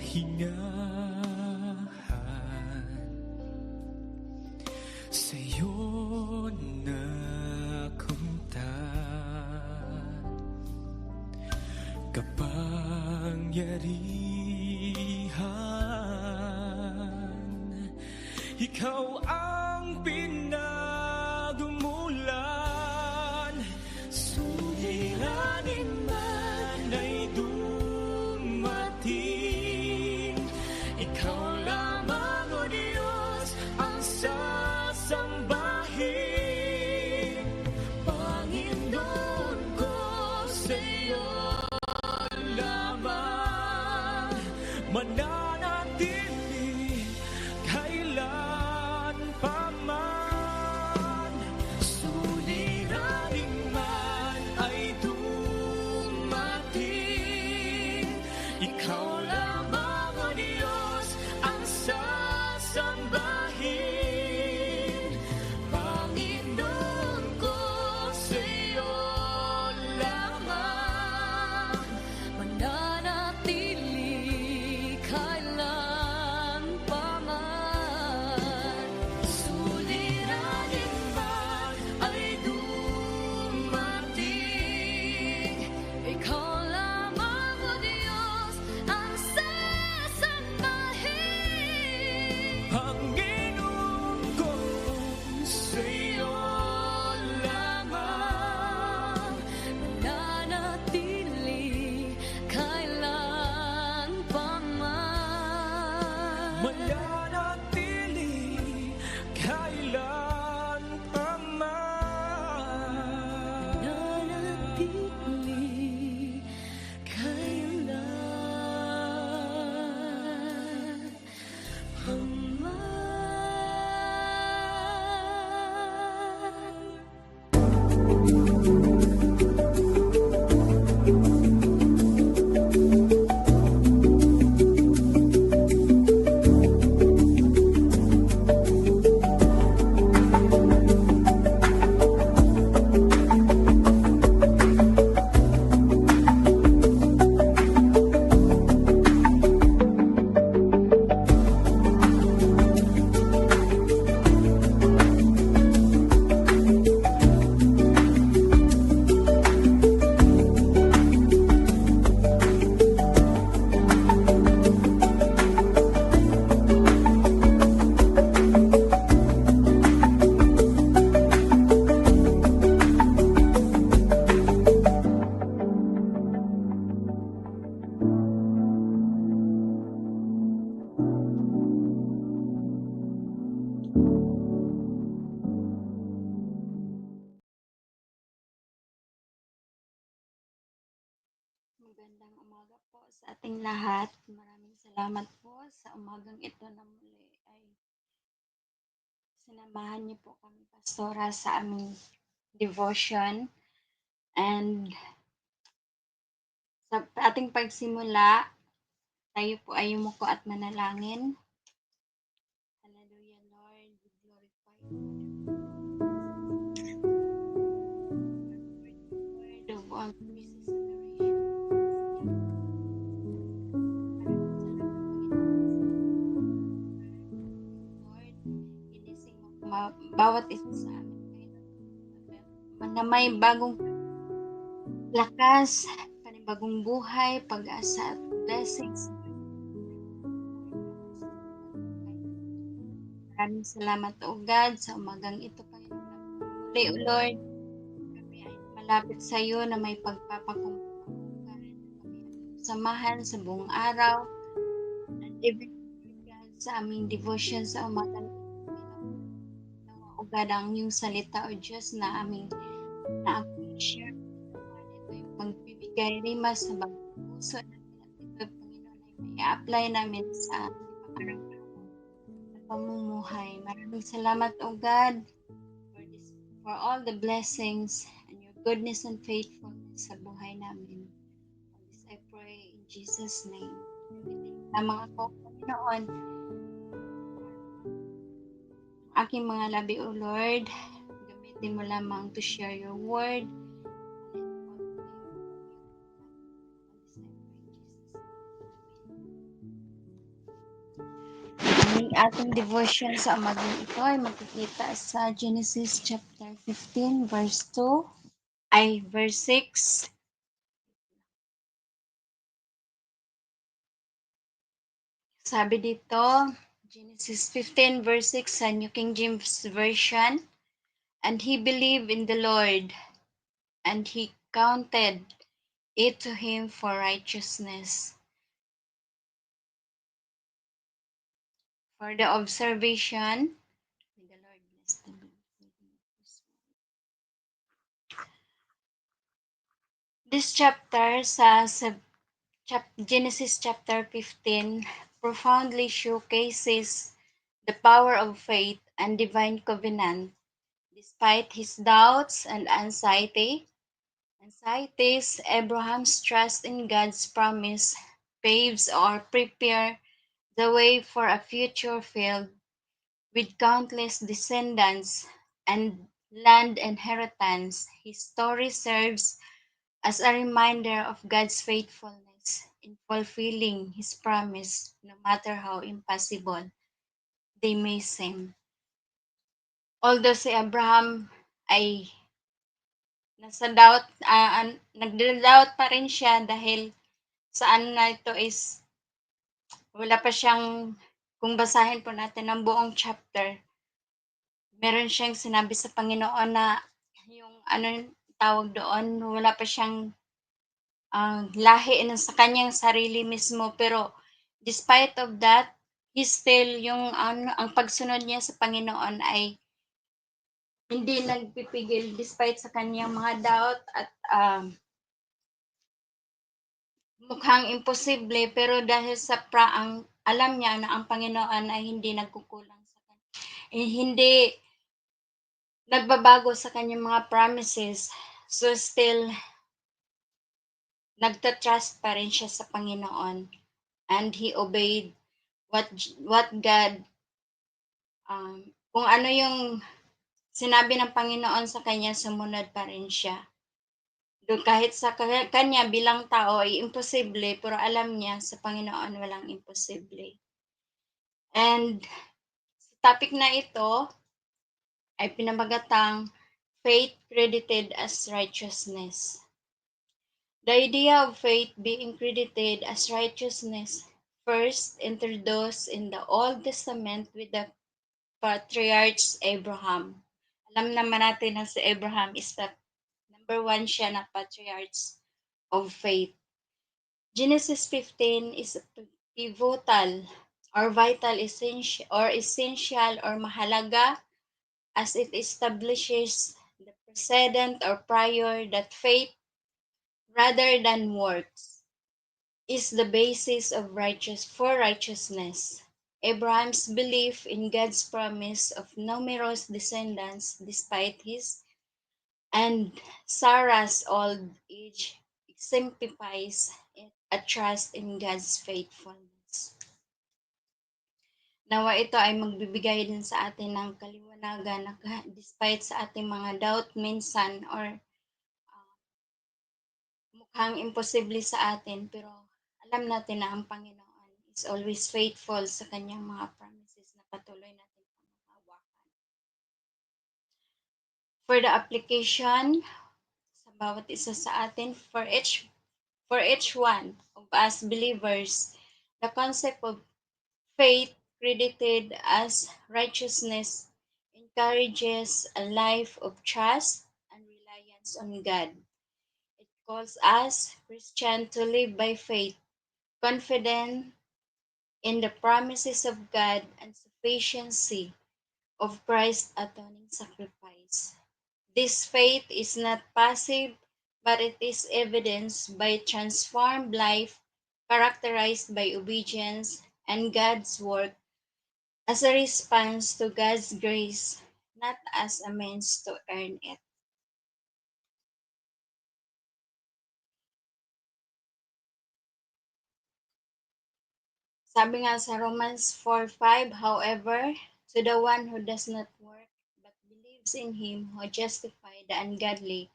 kahingahan sa'yo nakamtan, kapangyarihan, ikaw ang pinagmulan. Suliranin man ay dumating, ikaw lamang, O Diyos, ang sasambahin. Panginoon ko, sa'yo lamang mananatili kailan pa man. Suliranin man ay dumating, ikaw lamang, O Diyos, ang sasambahin. Panginoon ko, sa'yo lamang mananatili kailan pa man. Suliranin man ay dumating, ikaw lamang, O Diyos, ang sasambahin. Panginoon ko, sa'yo lamang mananatili kailan pa man. Mananatili kailan pa man. Mananatili kailan pa man. Magandang umaga po sa ating lahat. Maraming salamat po sa umagang ito na muli ay sinamahan niyo po kami, Pastora, sa aming devotion. And sa ating pagsimula, tayo po ay yumuko at manalangin. Hallelujah, Lord. We glorify you. Word of all praises, Lord, ginising mo bawat isa sa amin ngayon na may bagong lakas, panibagong buhay, pag-asa at blessings. Maraming salamat, O God, sa umagang ito, Panginoon. Muli, O Lord, kami ay malapit sa iyo na may pagpapakumbang samahan sa buong araw and even God, sa aming devotion sa umagang ito, O God, ang iyong salita, O Diyos, na aming na-share. Ito yung magbibigay rimas sa bagong puso natin at ito, Panginoon, ay may apply namin sa pang-araw-araw na pamumuhay. Maraming salamat, O God, for all the blessings and your goodness and faithfulness sa buhay namin. And this I pray in Jesus' name. Lamang ako, Panginoon, aking mga labi, O Lord, gamitin mo lamang to share your word. ating devotion sa umagang ito ay makikita sa Genesis chapter 15 verse 2 ay verse 6. Sabi dito, Genesis 15 verse 6 sa New King James Version, and he believed in the Lord, and he counted it to him for righteousness. For the observation, may the Lord bless the this chapter sa Genesis chapter 15 profoundly showcases the power of faith and divine covenant. Despite his doubts and anxieties, Abraham's trust in God's promise paves or prepare the way for a future filled with countless descendants and land inheritance. His story serves as a reminder of God's faithfulness in fulfilling His promise, no matter how impossible they may seem. Although si Abraham ay nagda-doubt pa rin siya dahil sa ano na ito is wala pa siyang, kung basahin po natin ang buong chapter, meron siyang sinabi sa Panginoon na yung ano tawag doon, wala pa siyang lahi na sa kanyang sarili mismo, pero despite of that, he still yung ano, ang pagsunod niya sa Panginoon ay hindi nagpipigil despite sa kanyang mga doubt at mukhang imposible, pero dahil sa ang alam niya na ang Panginoon ay hindi nagkukulang sa kanya. Hindi nagbabago sa kanyang mga promises. So still nagta-trust pa rin siya sa Panginoon, and he obeyed what God, kung ano yung sinabi ng Panginoon sa kanya, sumunod pa rin siya. Doon kahit sa kanya bilang tao ay imposible, pero alam niya sa Panginoon walang imposible. And sa topic na ito ay pinamagatang faith credited as righteousness. The idea of faith being credited as righteousness first introduced in the Old Testament with the patriarch Abraham. Alam naman natin na si Abraham is the number one siya na patriarch of faith. Genesis 15 is pivotal or vital essential or mahalaga as it establishes the precedent or prior that faith rather than works is the basis of righteousness. Abraham's belief in God's promise of numerous descendants despite his and Sarah's old age exemplifies a trust in God's faithfulness. Nawa ito ay magbibigay din sa atin ng kaliwanagan na despite sa ating mga doubt minsan or mukhang imposible sa atin, pero alam natin na ang Panginoon is always faithful sa kanyang mga promises na patuloy natin panghahawakan. For the application sa bawat isa sa atin, for each one of us believers, the concept of faith credited as righteousness encourages a life of trust and reliance on God. It calls us Christians to live by faith, confident in the promises of God and sufficiency of Christ's atoning sacrifice. This faith is not passive, but it is evidenced by transformed life characterized by obedience and God's work as a response to God's grace, not as a means to earn it. Sabi nga sa Romans 4:5, however, to the one who does not work but believes in him who justifies the ungodly,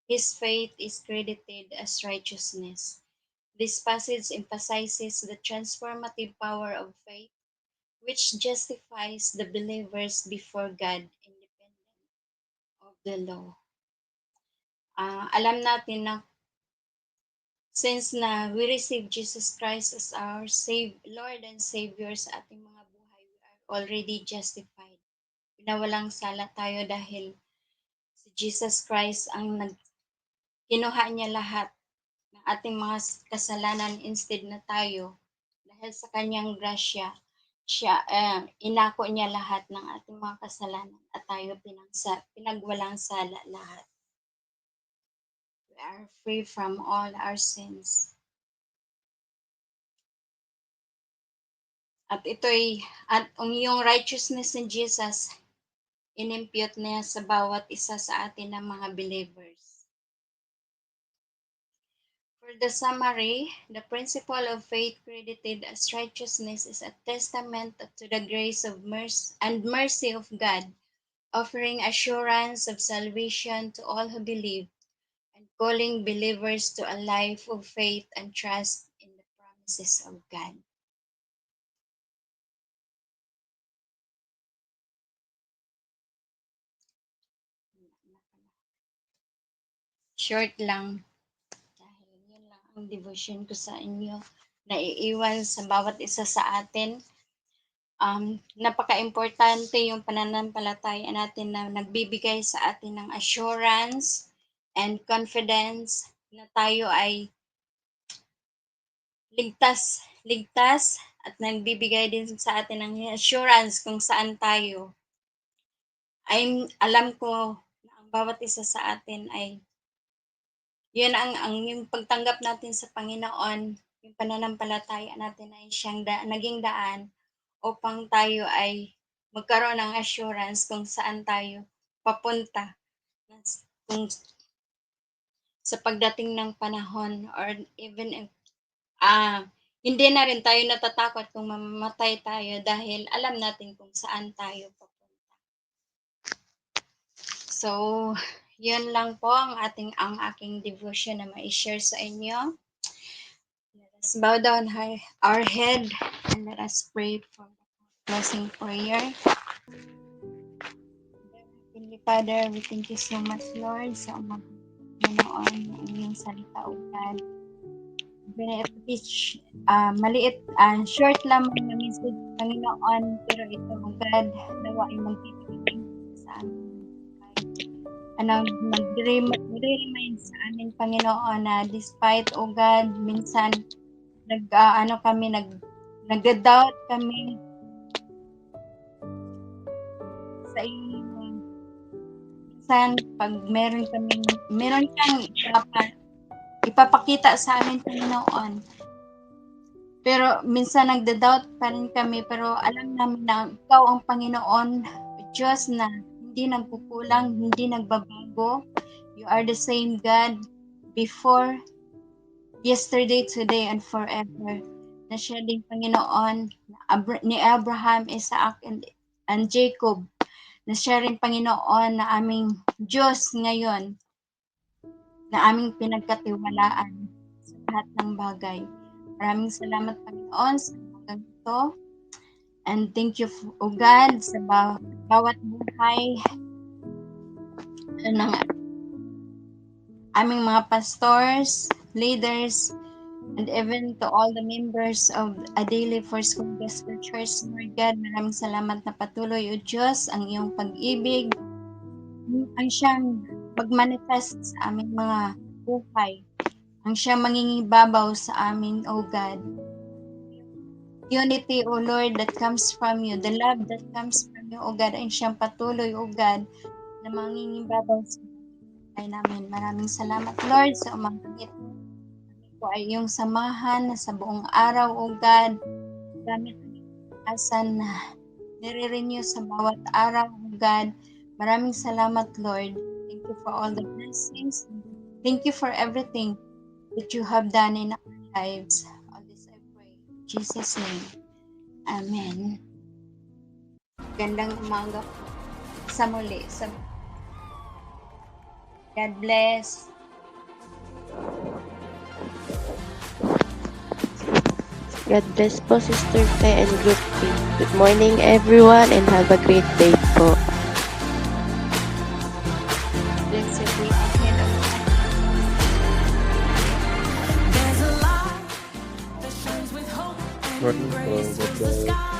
his faith is credited as righteousness. This passage emphasizes the transformative power of faith, which justifies the believers before God independent of the law. Alam natin na since na we receive Jesus Christ as our Lord and Savior sa ating mga buhay, we are already justified. Pinawalang sala tayo dahil si Jesus Christ ang kinuha niya lahat ng ating mga kasalanan instead na tayo. Dahil sa kanyang grasya, inako niya lahat ng ating mga kasalanan at tayo pinagwalang sala lahat. We are free from all our sins. At ang iyong righteousness in Jesus, inimpute niya sa bawat isa sa atin ng mga believers. For the summary, the principle of faith credited as righteousness is a testament to the grace of mercy of God, offering assurance of salvation to all who believe and calling believers to a life of faith and trust in the promises of God. Short lang, dahil yun lang ang devotion ko sa inyo na iiwan sa bawat isa sa atin. Napaka-importante yung pananampalataya natin na nagbibigay sa atin ng assurance and confidence na tayo ay ligtas at nagbibigay din sa atin ng assurance kung saan tayo. Alam ko na ang bawat isa sa atin ay yun ang yung pagtanggap natin sa Panginoon, yung pananampalataya natin ay siyang naging daan upang tayo ay magkaroon ng assurance kung saan tayo papunta kung sa pagdating ng panahon or even if hindi na rin tayo natatakot kung mamamatay tayo dahil alam natin kung saan tayo papunta. So, yun lang po ang aking devotion na ma-share sa inyo. Let us bow down our head and let us pray for the closing prayer. Heavenly Father, we thank you so much, Lord, sa Panginoon ng iyong salita, O God. Maliit, short lamang na message, Panginoon, pero ito, O God, nawa ay magtitikin sa amin. Nag-remind sa amin, Panginoon, na despite, O God, minsan, nag-doubt kami sa iyo. Minsan, pag meron kang ipapakita sa amin, Panginoon. Pero minsan nagda-doubt pa rin kami, pero alam namin na ikaw ang Panginoon, Diyos na hindi nagkukulang, hindi nagbabago. You are the same God before, yesterday, today, and forever. Na siya din, Panginoon, ni Abraham, Isaac, and Jacob. Na siya rin, Panginoon, na aming Diyos ngayon, na aming pinagkatiwalaan sa lahat ng bagay. Maraming salamat, Panginoon, sa mga ito. And thank you, O God, sa bawat buhay ng aming mga pastors, leaders, and even to all the members of A Daily First Gospel Church, Lord God, maraming salamat na patuloy, O Diyos, ang iyong pag-ibig, ang siyang mag-manifest sa aming mga buhay, ang siyang mangingibabaw sa amin, O God. Unity, O Lord, that comes from you, the love that comes from you, O God, ang siyang patuloy, O God, na mangingibabaw sa buhay namin. Maraming salamat, Lord, sa umagang ito. Kami po ay iyong samahan sa buong araw, O God, gamit ang asan na nire-renew sa bawat araw, O God. Maraming salamat, Lord. Thank you for all the blessings. Thank you for everything that you have done in our lives. All this I pray. In Jesus' name. Amen. Gandang umaga po sa muli. God bless. God bless po, Sister Fe and Group P. Good morning, everyone, and have a great day po. Blessed day ahead of us. There's a light that shines with hope and Morning po. grace. God Touch the bless. sky